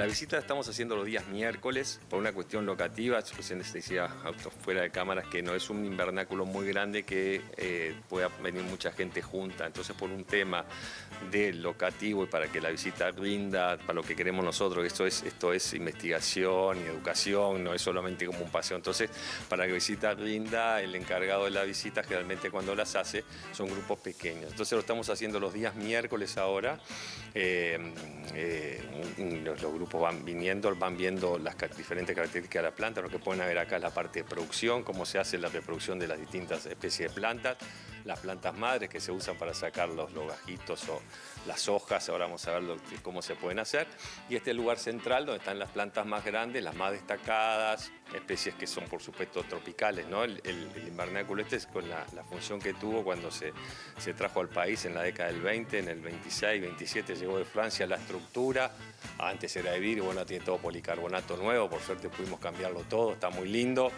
La visita estamos haciendo los días miércoles por una cuestión locativa. Yo recién les decía fuera de cámaras que no es un invernáculo muy grande que pueda venir mucha gente junta. Entonces, por un tema de locativo y para que la visita rinda, para lo que queremos nosotros, esto es investigación y educación, no es solamente como un paseo. Entonces, para que la visita rinda, el encargado de la visita generalmente cuando las hace son grupos pequeños. Entonces lo estamos haciendo los días miércoles ahora. Los grupos van viendo las diferentes características de la planta. Lo que pueden ver acá es la parte de producción, cómo se hace la reproducción de las distintas especies de plantas, las plantas madres que se usan para sacar los gajitos o las hojas. Ahora vamos a ver cómo se pueden hacer. Y este es el lugar central donde están las plantas más grandes, las más destacadas, especies que son por supuesto tropicales, ¿no? El invernáculo este es con la función que tuvo cuando se trajo al país en la década del 20, en el 26, 27 llegó de Francia la estructura. Antes era de vidrio, bueno, tiene todo policarbonato nuevo, por suerte pudimos cambiarlo todo, está muy lindo.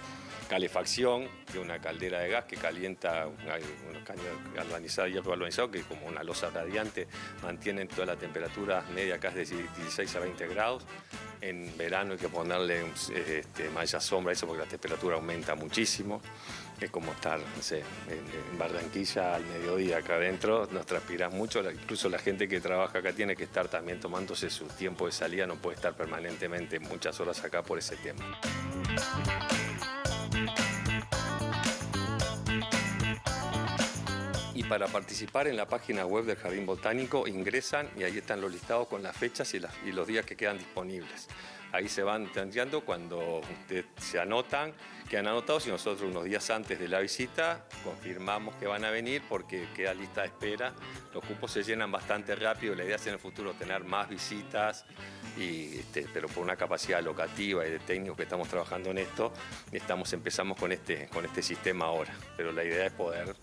Calefacción, de una caldera de gas que calienta unos caños galvanizados, hierro galvanizado, que como una losa radiante mantienen toda la temperatura media acá es de 16 a 20 grados. En verano hay que ponerle malla sombra, eso porque la temperatura aumenta muchísimo. Es como estar, no sé, en Barranquilla al mediodía acá adentro, nos transpiras mucho, incluso la gente que trabaja acá tiene que estar también tomándose su tiempo de salida, no puede estar permanentemente muchas horas acá por ese tema. Y para participar en la página web del Jardín Botánico ingresan y ahí están los listados con las fechas y los días que quedan disponibles. Ahí se van tanteando cuando ustedes se anotan, quedan anotados y nosotros unos días antes de la visita confirmamos que van a venir porque queda lista de espera. Los cupos se llenan bastante rápido, la idea es en el futuro tener más visitas, pero por una capacidad locativa y de técnicos que estamos trabajando en esto, empezamos con este sistema ahora. Pero la idea es poder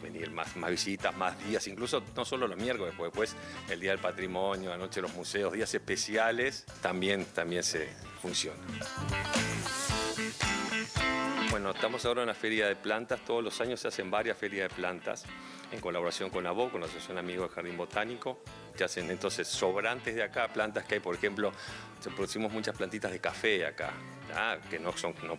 venir más visitas, más días, incluso no solo los miércoles, porque después el Día del Patrimonio, la Noche de los Museos, días especiales, también se funciona. Bueno, estamos ahora en una feria de plantas. Todos los años se hacen varias ferias de plantas en colaboración con ABO, con la Asociación Amigos del Jardín Botánico. Se hacen entonces sobrantes de acá, plantas que hay, por ejemplo, producimos muchas plantitas de café acá, que no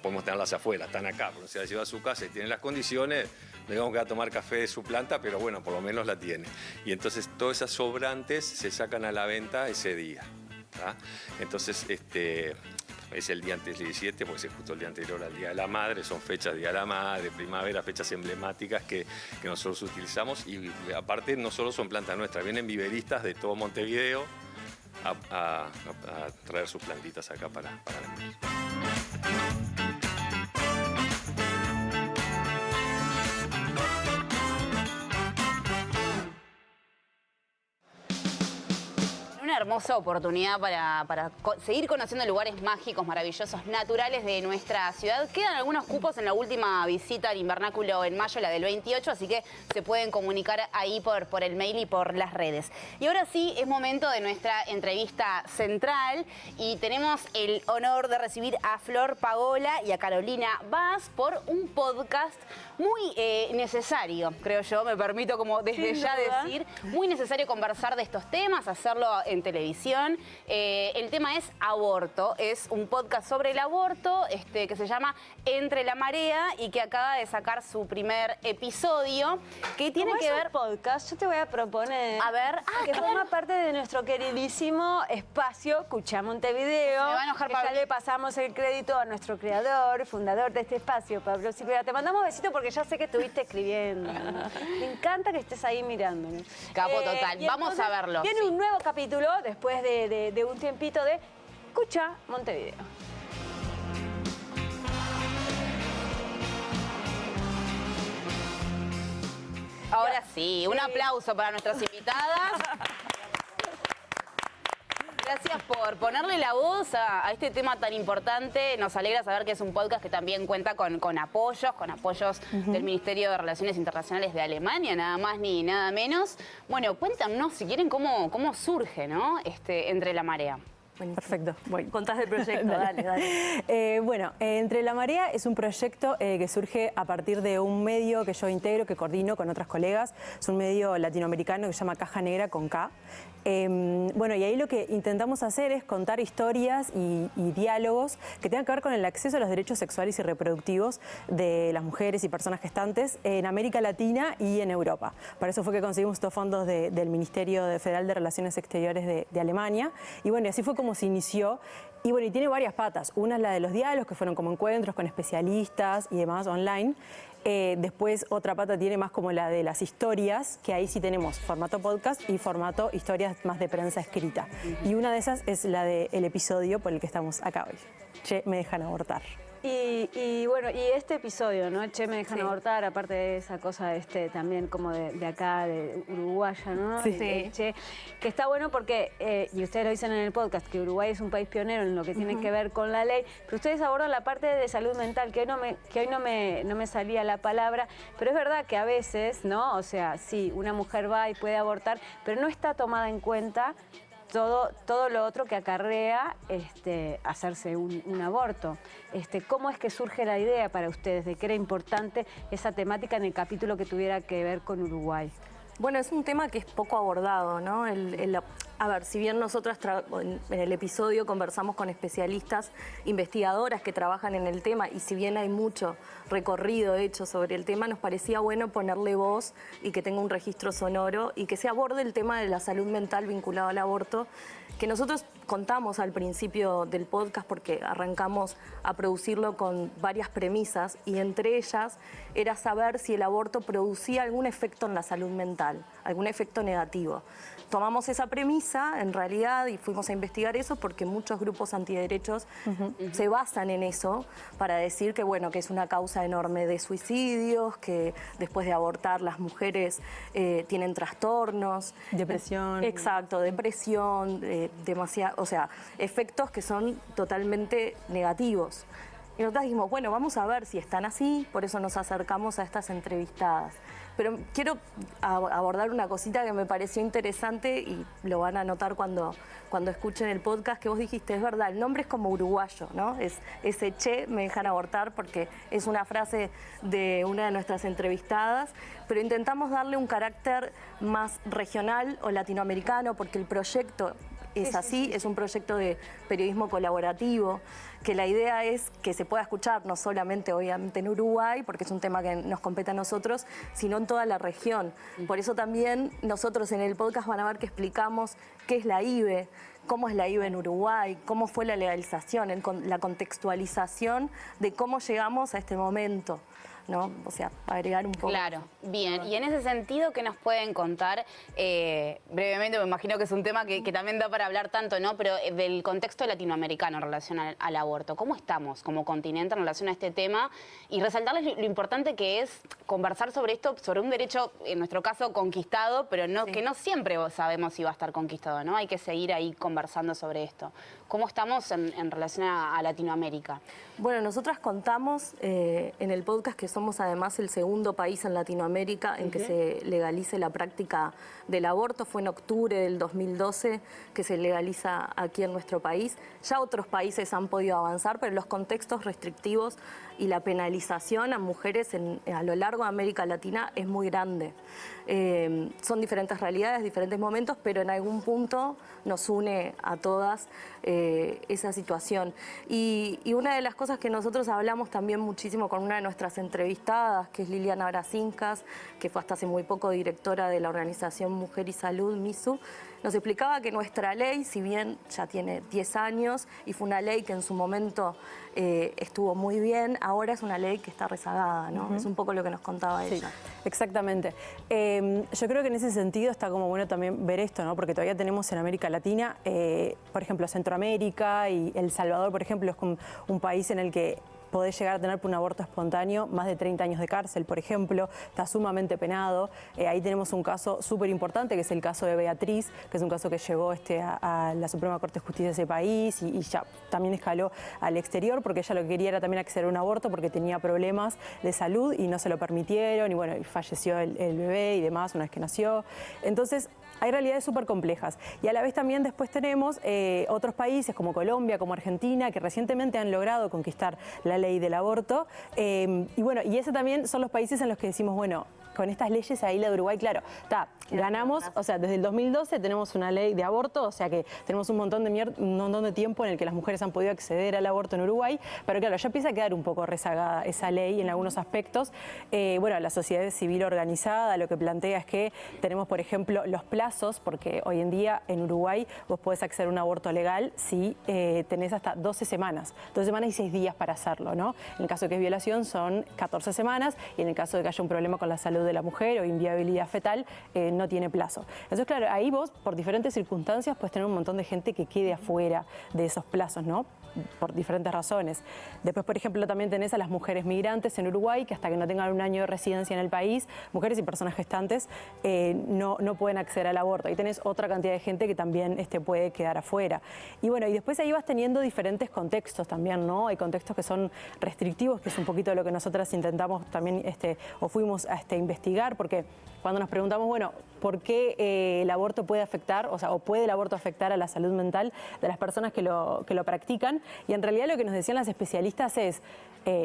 podemos tenerlas afuera, están acá, porque se las lleva a su casa y tiene las condiciones, no digamos que va a tomar café de su planta, pero bueno, por lo menos la tiene. Y entonces todas esas sobrantes se sacan a la venta ese día. Entonces, es el día antes del 17, porque es justo el día anterior al Día de la Madre, son fechas de Día de la Madre, primavera, fechas emblemáticas que nosotros utilizamos y aparte no solo son plantas nuestras, vienen viveristas de todo Montevideo a traer sus plantitas acá para vender. Una hermosa oportunidad para seguir conociendo lugares mágicos, maravillosos, naturales de nuestra ciudad. Quedan algunos cupos en la última visita al invernáculo en mayo, la del 28, así que se pueden comunicar ahí por el mail y por las redes. Y ahora sí, es momento de nuestra entrevista central y tenemos el honor de recibir a Flor Pagola y a Carolina Vaz por un podcast muy necesario, creo yo, me permito como desde ya decir, muy necesario conversar de estos temas, hacerlo en televisión. El tema es aborto, es un podcast sobre el aborto que se llama Entre la Marea y que acaba de sacar su primer episodio, que tiene que ver... podcast, yo te voy a proponer que claro, forma parte de nuestro queridísimo espacio Cucha Montevideo. Me va a enojar, que Pablo. ya le pasamos el crédito a nuestro creador, fundador de este espacio, Pablo Silvera. Te mandamos besitos porque ya sé que estuviste escribiendo. Me encanta que estés ahí mirándonos. Capo total, vamos a verlo. Viene un nuevo capítulo después de un tiempito de Cucha Montevideo. Ahora sí, un aplauso para nuestras invitadas. Gracias por ponerle la voz a este tema tan importante. Nos alegra saber que es un podcast que también cuenta con apoyos del Ministerio de Relaciones Internacionales de Alemania, nada más ni nada menos. Bueno, cuéntanos, si quieren, cómo surge, ¿no? Entre la Marea. Perfecto, voy. Contás del proyecto, dale. Bueno, Entre la Marea es un proyecto que surge a partir de un medio que yo integro, que coordino con otras colegas. Es un medio latinoamericano que se llama Caja Negra con K. Bueno, y ahí lo que intentamos hacer es contar historias y diálogos que tengan que ver con el acceso a los derechos sexuales y reproductivos de las mujeres y personas gestantes en América Latina y en Europa. Para eso fue que conseguimos estos fondos del Ministerio Federal de Relaciones Exteriores de Alemania. Y bueno, y así fue como se inició. Y bueno, y tiene varias patas. Una es la de los diálogos, que fueron como encuentros con especialistas y demás online. Después otra pata tiene más como la de las historias, que ahí sí tenemos formato podcast y formato historias más de prensa escrita. Y una de esas es la del episodio por el que estamos acá hoy. Che, me dejan abortar. Y bueno, y este episodio, ¿no? Che, me dejan abortar, aparte de esa cosa también como de acá, de uruguaya, ¿no? Sí. Che, que está bueno porque, y ustedes lo dicen en el podcast, que Uruguay es un país pionero en lo que tiene que ver con la ley, pero ustedes abordan la parte de salud mental, que hoy no me salía la palabra, pero es verdad que a veces, ¿no? O sea, sí, una mujer va y puede abortar, pero no está tomada en cuenta todo lo otro que acarrea hacerse un aborto. ¿Cómo es que surge la idea para ustedes de que era importante esa temática en el capítulo que tuviera que ver con Uruguay? Bueno, es un tema que es poco abordado, ¿no? A ver, si bien nosotras en el episodio conversamos con especialistas, investigadoras que trabajan en el tema, y si bien hay mucho recorrido hecho sobre el tema, nos parecía bueno ponerle voz y que tenga un registro sonoro y que se aborde el tema de la salud mental vinculado al aborto, que nosotros contamos al principio del podcast porque arrancamos a producirlo con varias premisas y entre ellas era saber si el aborto producía algún efecto en la salud mental, algún efecto negativo. Tomamos esa premisa en realidad y fuimos a investigar eso porque muchos grupos antiderechos se basan en eso para decir que, bueno, que es una causa enorme de suicidios, que después de abortar las mujeres tienen trastornos. Depresión. Exacto, depresión, o sea, efectos que son totalmente negativos. Y nosotros dijimos, bueno, vamos a ver si están así, por eso nos acercamos a estas entrevistadas. Pero quiero abordar una cosita que me pareció interesante y lo van a notar cuando escuchen el podcast, que vos dijiste, es verdad, el nombre es como uruguayo, ¿no? Es ese che, me dejan abortar, porque es una frase de una de nuestras entrevistadas, pero intentamos darle un carácter más regional o latinoamericano, porque el proyecto es así, es un proyecto de periodismo colaborativo, que la idea es que se pueda escuchar no solamente obviamente en Uruguay, porque es un tema que nos compete a nosotros, sino en toda la región. Por eso también nosotros en el podcast van a ver que explicamos qué es la IVE, cómo es la IVE en Uruguay, cómo fue la legalización, la contextualización de cómo llegamos a este momento, ¿no? O sea, agregar un poco. Claro, bien. Y en ese sentido, ¿qué nos pueden contar? Brevemente, me imagino que es un tema que también da para hablar tanto, ¿no? Pero del contexto latinoamericano en relación al aborto. ¿Cómo estamos como continente en relación a este tema? Y resaltarles lo importante que es conversar sobre esto, sobre un derecho, en nuestro caso, conquistado, pero que no siempre sabemos si va a estar conquistado, ¿no? Hay que seguir ahí conversando sobre esto. ¿Cómo estamos en relación a Latinoamérica? Bueno, nosotras contamos en el podcast que somos además el segundo país en Latinoamérica en que se legalice la práctica del aborto. Fue en octubre del 2012 que se legaliza aquí en nuestro país. Ya otros países han podido avanzar, pero los contextos restrictivos y la penalización a mujeres a lo largo de América Latina es muy grande. Son diferentes realidades, diferentes momentos, pero en algún punto nos une a todas esa situación. Y una de las cosas que nosotros hablamos también muchísimo con una de nuestras entrevistadas, que es Liliana Brazincas, que fue hasta hace muy poco directora de la organización Mujer y Salud, MISU, nos explicaba que nuestra ley, si bien ya tiene 10 años y fue una ley que en su momento estuvo muy bien, ahora es una ley que está rezagada, ¿no? Es un poco lo que nos contaba ella. Exactamente. Yo creo que en ese sentido está como bueno también ver esto, ¿no? Porque todavía tenemos en América Latina, por ejemplo, Centroamérica y El Salvador, por ejemplo, es como un país en el que podés llegar a tener por un aborto espontáneo más de 30 años de cárcel, por ejemplo, está sumamente penado. Ahí tenemos un caso súper importante, que es el caso de Beatriz, que es un caso que llegó a la Suprema Corte de Justicia de ese país y ya también escaló al exterior, porque ella lo que quería era también acceder a un aborto porque tenía problemas de salud y no se lo permitieron, y bueno, y falleció el bebé y demás una vez que nació. Entonces, hay realidades súper complejas. Y a la vez también después tenemos otros países como Colombia, como Argentina, que recientemente han logrado conquistar la ley del aborto. Y bueno, y ese también son los países en los que decimos, bueno, con estas leyes ahí la de Uruguay, claro, ganamos, o sea, desde el 2012 tenemos una ley de aborto, o sea que tenemos un montón de tiempo en el que las mujeres han podido acceder al aborto en Uruguay, pero claro, ya empieza a quedar un poco rezagada esa ley en algunos aspectos. Bueno, la sociedad civil organizada lo que plantea es que tenemos, por ejemplo, los plazos, porque hoy en día en Uruguay vos podés acceder a un aborto legal si tenés hasta 12 semanas y 6 días para hacerlo, ¿no? En el caso de que es violación son 14 semanas y en el caso de que haya un problema con la salud de la mujer o inviabilidad fetal, no tiene plazo. Entonces, claro, ahí vos, por diferentes circunstancias, puedes tener un montón de gente que quede afuera de esos plazos, ¿no? Por diferentes razones. Después, por ejemplo, también tenés a las mujeres migrantes en Uruguay, que hasta que no tengan un año de residencia en el país, mujeres y personas gestantes, no pueden acceder al aborto. Ahí tenés otra cantidad de gente que también puede quedar afuera. Y bueno, y después ahí vas teniendo diferentes contextos también, ¿no? Hay contextos que son restrictivos, que es un poquito lo que nosotras intentamos también, o fuimos a investigar, porque cuando nos preguntamos, bueno, ¿por qué el aborto puede afectar, o puede el aborto afectar a la salud mental de las personas que lo practican? Y en realidad lo que nos decían las especialistas es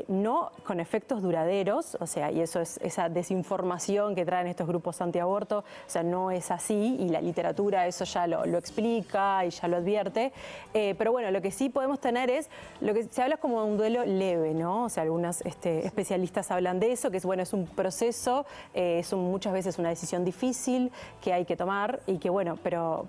no con efectos duraderos, o sea, y eso es esa desinformación que traen estos grupos antiaborto, o sea, no es así, y la literatura eso ya lo explica y ya lo advierte, pero bueno, lo que sí podemos tener es, lo que se habla como de un duelo leve, ¿no? O sea, algunas especialistas hablan de eso, que es, bueno, es un proceso, es muchas veces una decisión difícil que hay que tomar y que, bueno, pero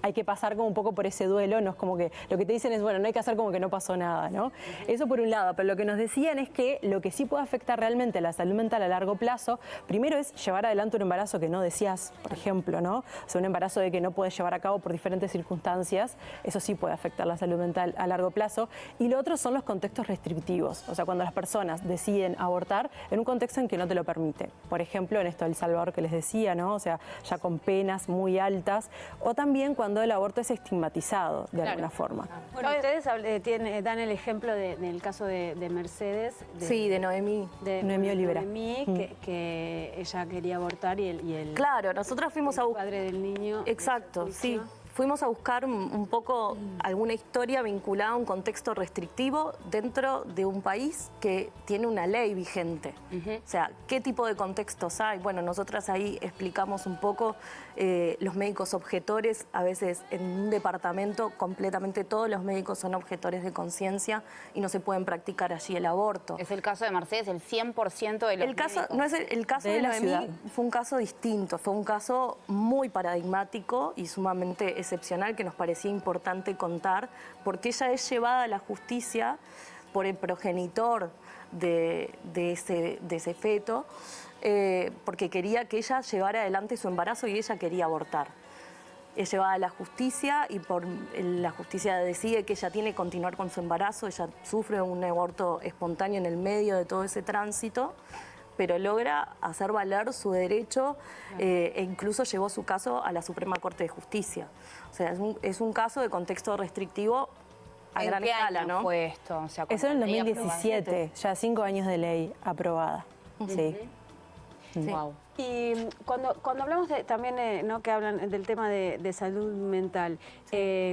hay que pasar como un poco por ese duelo, no es como que lo que te dicen es, bueno, no hay que hacer como que no pasó nada, ¿no? Eso por un lado, pero lo que nos decían es que lo que sí puede afectar realmente a la salud mental a largo plazo, primero es llevar adelante un embarazo que no deseas, por ejemplo, ¿no? O sea, un embarazo de que no puedes llevar a cabo por diferentes circunstancias, eso sí puede afectar la salud mental a largo plazo. Y lo otro son los contextos restrictivos, o sea, cuando las personas deciden abortar en un contexto en que no te lo permite. Por ejemplo, en esto de El Salvador que les decía, ¿no? O sea, ya con penas muy altas, o también cuando el aborto es estigmatizado de alguna forma. Bueno, ustedes dan el ejemplo del caso de Mercedes. Sí, de Noemí. De Noemí Olivera. Noemí, que ella quería abortar y el Claro, nosotras fuimos a buscar... padre del niño. Exacto, sí. Fuimos a buscar un poco alguna historia vinculada a un contexto restrictivo dentro de un país que tiene una ley vigente. O sea, ¿qué tipo de contextos hay? Bueno, nosotras ahí explicamos un poco los médicos objetores. A veces en un departamento completamente todos los médicos son objetores de conciencia y no se pueden practicar allí el aborto. Es el caso de Mercedes, el 100% de los médicos. No es el caso de Noemí, fue un caso distinto, fue un caso muy paradigmático y sumamente excepcional que nos parecía importante contar, porque ella es llevada a la justicia por el progenitor de ese feto, porque quería que ella llevara adelante su embarazo y ella quería abortar. Es llevada a la justicia y la justicia decide que ella tiene que continuar con su embarazo. Ella sufre un aborto espontáneo en el medio de todo ese tránsito, pero logra hacer valer su derecho e incluso llevó su caso a la Suprema Corte de Justicia. O sea, es un caso de contexto restrictivo a gran escala, ¿no? Fue esto? O sea, eso en el 2017, ya 5 años de ley aprobada. Sí. Wow. Y cuando hablamos también, ¿no? Que hablan del tema de salud mental,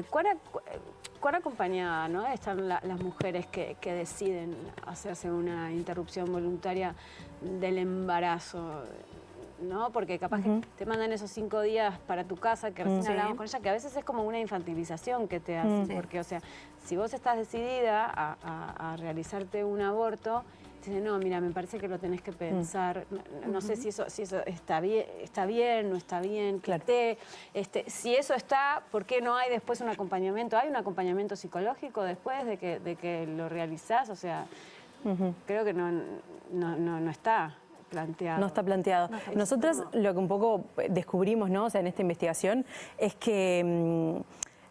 ¿cuán acompañadas, ¿no? están las mujeres que deciden hacerse una interrupción voluntaria del embarazo? ¿No? Porque capaz que te mandan esos 5 días para tu casa, que recién hablábamos con ella, que a veces es como una infantilización que te hacen, porque, o sea, si vos estás decidida a realizarte un aborto, dice, no, mira, me parece que lo tenés que pensar, no sé si eso está bien, no está bien, claro. Si eso está, ¿por qué no hay después un acompañamiento? ¿Hay un acompañamiento psicológico después de que lo realizás? O sea, creo que no está planteado. No está planteado. Nosotras lo que un poco descubrimos, ¿no? O sea, en esta investigación es que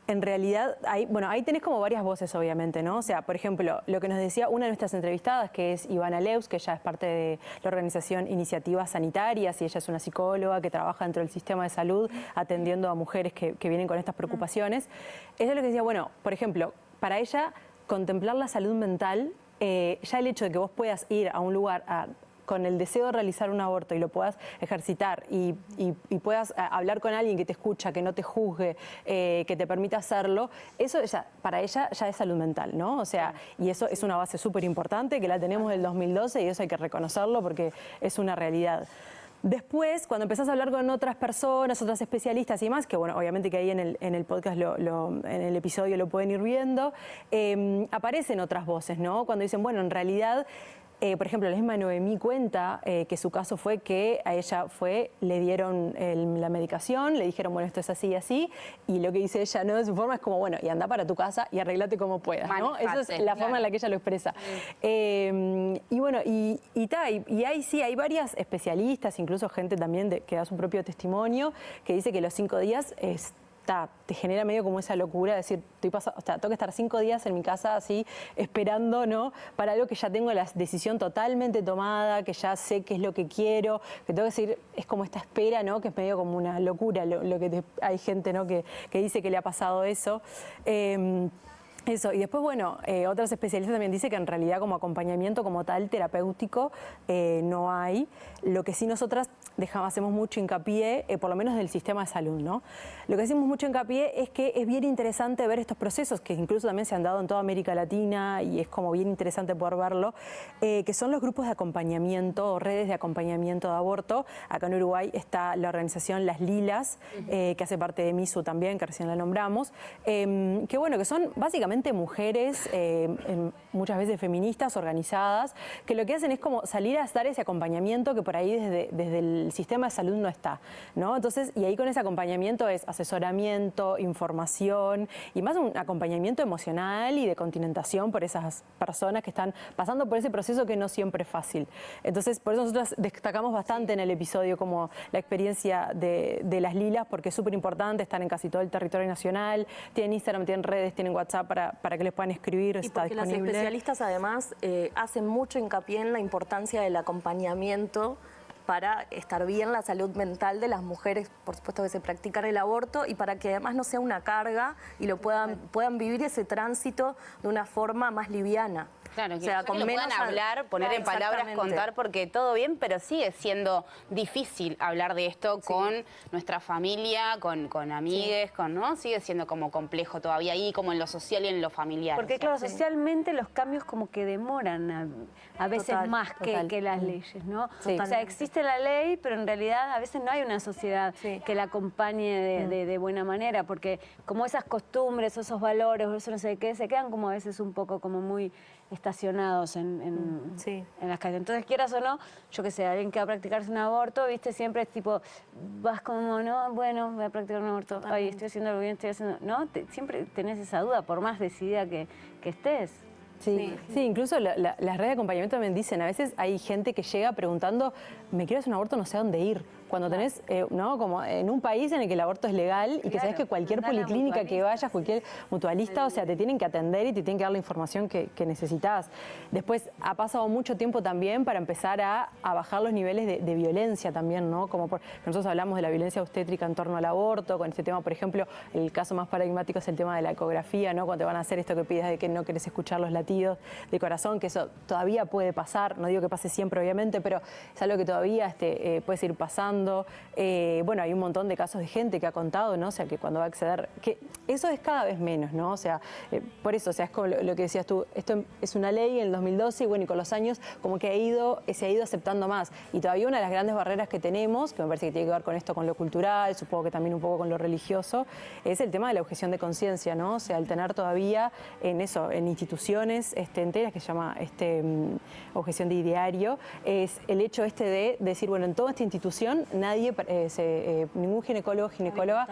En realidad, ahí tenés como varias voces, obviamente, ¿no? O sea, por ejemplo, lo que nos decía una de nuestras entrevistadas, que es Ivana Leus, que ella es parte de la organización Iniciativas Sanitarias, y ella es una psicóloga que trabaja dentro del sistema de salud atendiendo a mujeres que vienen con estas preocupaciones. Ella lo que decía, bueno, por ejemplo, para ella contemplar la salud mental, ya el hecho de que vos puedas ir a un lugar con el deseo de realizar un aborto y lo puedas ejercitar y puedas hablar con alguien que te escucha, que no te juzgue, que te permita hacerlo, eso para ella ya es salud mental, ¿no? O sea, y eso es una base súper importante que la tenemos del 2012 y eso hay que reconocerlo porque es una realidad. Después, cuando empezás a hablar con otras personas, otras especialistas y demás, que bueno, obviamente que ahí en el podcast, en el episodio lo pueden ir viendo, aparecen otras voces, ¿no? Cuando dicen, bueno, en realidad... por ejemplo, la misma Noemí cuenta que su caso fue que a ella le dieron la medicación, le dijeron, bueno, esto es así y así, y lo que dice ella, ¿no? De su forma es como, bueno, y anda para tu casa y arreglate como puedas, ¿no? Esa es la forma en la que ella lo expresa. Y bueno, y ahí sí, hay varias especialistas, incluso gente también que da su propio testimonio, que dice que los 5 días te genera medio como esa locura de decir, tengo que estar 5 días en mi casa así, esperando, ¿no? Para algo que ya tengo la decisión totalmente tomada, que ya sé qué es lo que quiero, que tengo que decir, es como esta espera, ¿no? Que es medio como una locura hay gente, ¿no? Que dice que le ha pasado eso. Eso, y después, bueno, otras especialistas también dicen que en realidad como acompañamiento como tal terapéutico no hay. Lo que sí nosotras hacemos mucho hincapié, por lo menos del sistema de salud, ¿no? Lo que hacemos mucho hincapié es que es bien interesante ver estos procesos, que incluso también se han dado en toda América Latina y es como bien interesante poder verlo, que son los grupos de acompañamiento o redes de acompañamiento de aborto. Acá en Uruguay está la organización Las Lilas, que hace parte de MISU también, que recién la nombramos, que bueno, que son básicamente mujeres, muchas veces feministas, organizadas, que lo que hacen es como salir a dar ese acompañamiento que por ahí desde el sistema de salud no está, ¿no? Entonces, y ahí con ese acompañamiento es asesoramiento, información y más un acompañamiento emocional y de continentación por esas personas que están pasando por ese proceso que no siempre es fácil. Entonces, por eso nosotros destacamos bastante en el episodio como la experiencia de Las Lilas, porque es súper importante, están en casi todo el territorio nacional, tienen Instagram, tienen redes, tienen WhatsApp para que les puedan escribir, está disponible. Las especialistas además hacen mucho hincapié en la importancia del acompañamiento para estar bien la salud mental de las mujeres, por supuesto, que se practican el aborto y para que además no sea una carga y puedan vivir ese tránsito de una forma más liviana. Claro, que lo puedan hablar, poner en palabras, contar, porque todo bien, pero sigue siendo difícil hablar de esto con nuestra familia, con amigues, ¿no? Sigue siendo como complejo todavía ahí, como en lo social y en lo familiar. Porque claro, socialmente los cambios como que demoran a veces más que las leyes, ¿no? O sea, existe la ley, pero en realidad a veces no hay una sociedad que la acompañe de buena manera, porque como esas costumbres, esos valores, eso no sé qué, se quedan como a veces un poco como muy estacionados en las calles. Entonces, quieras o no, yo qué sé, alguien que va a practicarse un aborto, viste, siempre es tipo, vas como, no, bueno, voy a practicar un aborto, ay, estoy haciendo algo bien, estoy haciendo... No, siempre tenés esa duda, por más decidida que estés. Sí, incluso las redes de acompañamiento también dicen, a veces hay gente que llega preguntando, me quiero hacer un aborto, no sé a dónde ir. Cuando tenés, ¿no? Como en un país en el que el aborto es legal y que sabés que cualquier policlínica que vayas, cualquier mutualista, o sea, te tienen que atender y te tienen que dar la información que necesitas. Después ha pasado mucho tiempo también para empezar a bajar los niveles de violencia también, ¿no? Como nosotros hablamos de la violencia obstétrica en torno al aborto, con este tema, por ejemplo, el caso más paradigmático es el tema de la ecografía, ¿no? Cuando te van a hacer esto que pides de que no querés escuchar los latidos de corazón, que eso todavía puede pasar, no digo que pase siempre obviamente, pero es algo que todavía puede seguir pasando. Bueno, hay un montón de casos de gente que ha contado, ¿no? O sea, que cuando va a acceder, que eso es cada vez menos, ¿no? O sea, por eso, o sea, es como lo que decías tú, esto es una ley en el 2012 y bueno, y con los años como que se ha ido aceptando más. Y todavía una de las grandes barreras que tenemos, que me parece que tiene que ver con esto, con lo cultural, supongo que también un poco con lo religioso, es el tema de la objeción de conciencia, ¿no? O sea, el tener todavía en instituciones enteras que se llama objeción de ideario, es el hecho de decir, bueno, en toda esta institución nadie, ningún ginecólogo o ginecóloga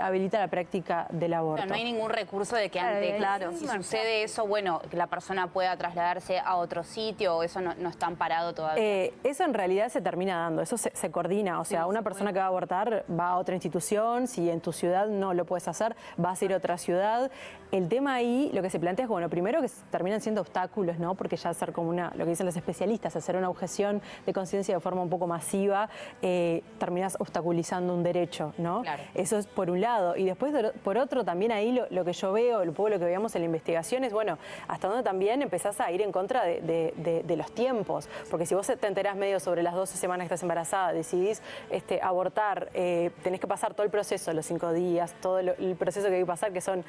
habilita la práctica del aborto. No hay ningún recurso de que antes, si sucede eso, bueno, que la persona pueda trasladarse a otro sitio, o eso no está amparado todavía. Eso en realidad se termina dando, eso se coordina, o sea, una persona que va a abortar va a otra institución, si en tu ciudad no lo puedes hacer, vas a ir a otra ciudad. El tema ahí, lo que se plantea es, bueno, primero que terminan siendo obstáculos, ¿no? Porque ya hacer como lo que dicen los especialistas, hacer una objeción de conciencia de forma un poco masiva, terminas obstaculizando un derecho, ¿no? Claro. Eso es por un lado. Y después, por otro, también ahí lo que yo veo, lo que veíamos en la investigación es, bueno, hasta dónde también empezás a ir en contra de los tiempos. Porque si vos te enterás medio sobre las 12 semanas que estás embarazada, decidís abortar, tenés que pasar todo el proceso, los 5 días, todo el proceso que hay que pasar, que son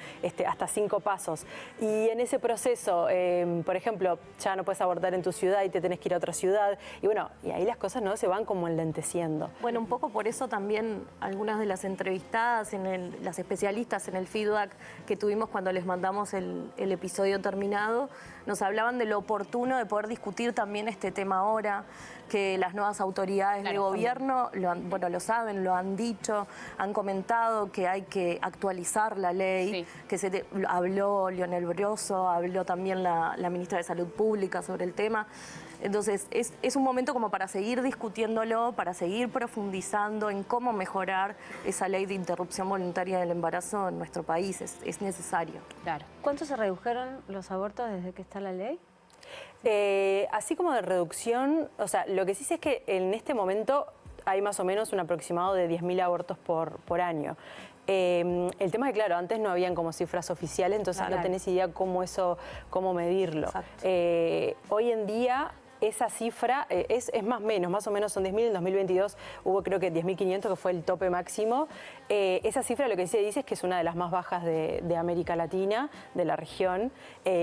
hasta 5 pasos. Y en ese proceso, por ejemplo, ya no puedes abortar en tu ciudad y te tenés que ir a otra ciudad. Y bueno, y ahí las cosas no se van como enlenteciendo. Bueno, un poco por eso también algunas de las entrevistadas, las especialistas en el feedback que tuvimos cuando les mandamos el episodio terminado, nos hablaban de lo oportuno de poder discutir también este tema ahora, que las nuevas autoridades de gobierno lo saben, lo han dicho, han comentado que hay que actualizar la ley, que habló Lionel Brioso, habló también la ministra de Salud Pública sobre el tema. Entonces, es un momento como para seguir discutiéndolo, para seguir profundizando en cómo mejorar esa ley de interrupción voluntaria del embarazo en nuestro país. Es necesario. Claro. ¿Cuánto se redujeron los abortos desde que está la ley? Así como de reducción, o sea, lo que sí sé es que en este momento hay más o menos un aproximado de 10.000 abortos por año. El tema es que, claro, antes no habían como cifras oficiales, entonces no tenés idea cómo medirlo. Hoy en día esa cifra es más o menos son 10.000. En 2022 hubo creo que 10.500, que fue el tope máximo. Esa cifra lo que se dice es que es una de las más bajas de América Latina, de la región.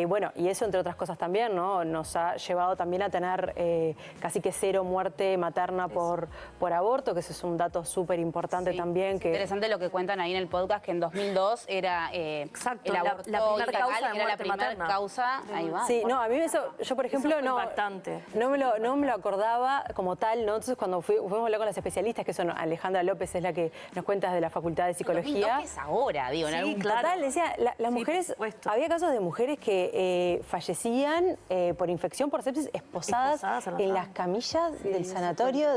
Bueno, y eso entre otras cosas también, ¿no? Nos ha llevado también a tener casi que 0 muerte materna por aborto, que ese es un dato súper importante también. Interesante lo que cuentan ahí en el podcast, que en 2002 era el aborto la primera causa de era la muerte primera materna. causa. Ahí va. Sí, no, a mí eso, yo por ejemplo Eso fue impactante. No me lo acordaba como tal, ¿no? Entonces cuando fuimos a hablar con las especialistas, que son Alejandra López, es la que nos cuenta de la Facultad de Psicología. Es ahora, digo, en algún Total, decía, las mujeres, había casos de mujeres que fallecían por infección por sepsis esposadas en las camillas del sanatorio.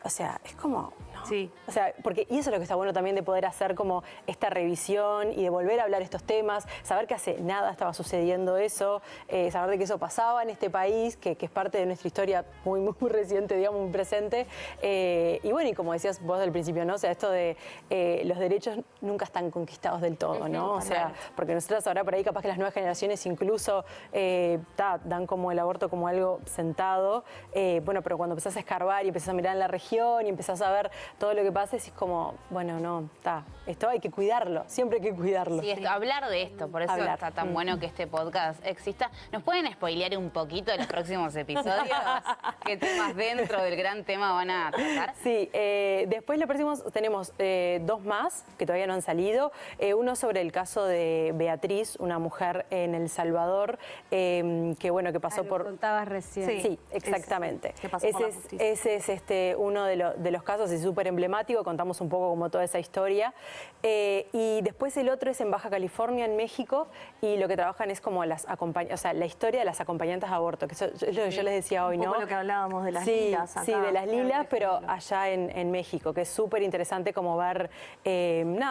O sea, es como... Sí. O sea, y eso es lo que está bueno también de poder hacer como esta revisión y de volver a hablar estos temas, saber que hace nada estaba sucediendo eso, saber de que eso pasaba en este país, que es parte de nuestra historia muy reciente, digamos, muy presente. Y bueno, y como decías vos al principio, ¿no? O sea, esto de los derechos nunca están conquistados del todo, ¿no? O sea, porque nosotros ahora por ahí capaz que las nuevas generaciones incluso dan como el aborto como algo sentado. Bueno, pero cuando empezás a escarbar y empezás a mirar en la región y empezás a ver todo lo que pasa, es como, bueno, no, esto hay que cuidarlo, siempre hay que cuidarlo. Sí, hablar de esto, por eso está tan bueno que este podcast exista. ¿Nos pueden spoilear un poquito de los próximos episodios? ¿Qué temas dentro del gran tema van a tratar? Sí, después los próximos tenemos 2 más que todavía no han salido. Uno sobre el caso de Beatriz, una mujer en El Salvador, que pasó por... Contabas recién. Sí, exactamente. Que pasó por la justicia. Ese es uno de los casos, es súper emblemático, contamos un poco como toda esa historia. Y después el otro es en Baja California, en México, y lo que trabajan es como la historia de las acompañantes de aborto, que eso es lo que yo les decía hoy, Un ¿no? poco lo que hablábamos de las lilas acá. Sí, de las lilas, pero allá en México, que es súper interesante como ver,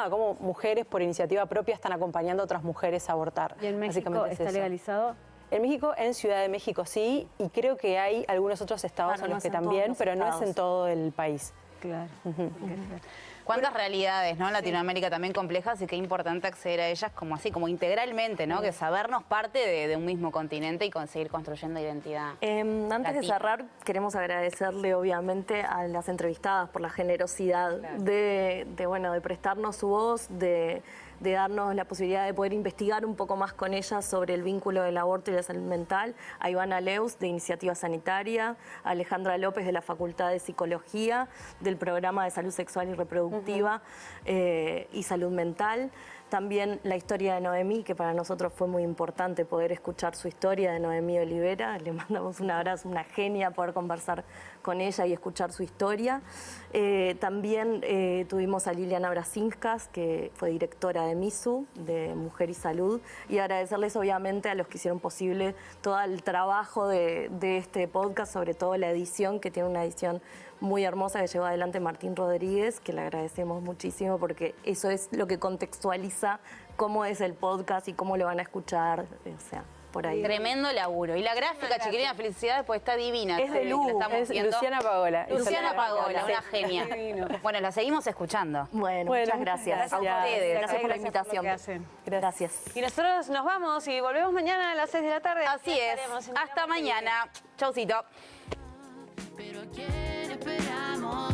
cómo mujeres por iniciativa propia están acompañando a otras mujeres a abortar. ¿Y en México Básicamente es está eso. legalizado? En México, en Ciudad de México sí, y creo que hay algunos otros estados en los que también, pero no es en todo el país. Claro. ¿Cuántas realidades, ¿no? En Latinoamérica también complejas y qué importante acceder a ellas como así, como integralmente, ¿no? Que sabernos parte de un mismo continente y seguir construyendo identidad. Antes de cerrar, queremos agradecerle obviamente a las entrevistadas por la generosidad de prestarnos su voz, de darnos la posibilidad de poder investigar un poco más con ellas sobre el vínculo del aborto y la salud mental, a Ivana Leus de Iniciativa Sanitaria, a Alejandra López de la Facultad de Psicología, del Programa de Salud Sexual y Reproductiva y Salud Mental. También la historia de Noemí, que para nosotros fue muy importante poder escuchar su historia, de Noemí Olivera. Le mandamos un abrazo, una genia, poder conversar con ella y escuchar su historia. También tuvimos a Liliana Brasinskas, que fue directora de MISU, de Mujer y Salud, y agradecerles obviamente a los que hicieron posible todo el trabajo de este podcast, sobre todo la edición, que tiene una edición muy hermosa que llevó adelante Martín Rodríguez, que le agradecemos muchísimo porque eso es lo que contextualiza cómo es el podcast y cómo lo van a escuchar, o sea, por ahí. Tremendo laburo. Y la gráfica, chiquilina, felicidades, pues está divina. Es de Lu, Es Luciana Pagola. Luciana Pagola, una genia. Bueno, la seguimos escuchando. Bueno, muchas gracias. A ustedes. Gracias por la invitación. Gracias. Y nosotros nos vamos y volvemos mañana a las 6 de la tarde. Así es. Hasta mañana. Chaucito. Pero ¿a quién esperamos?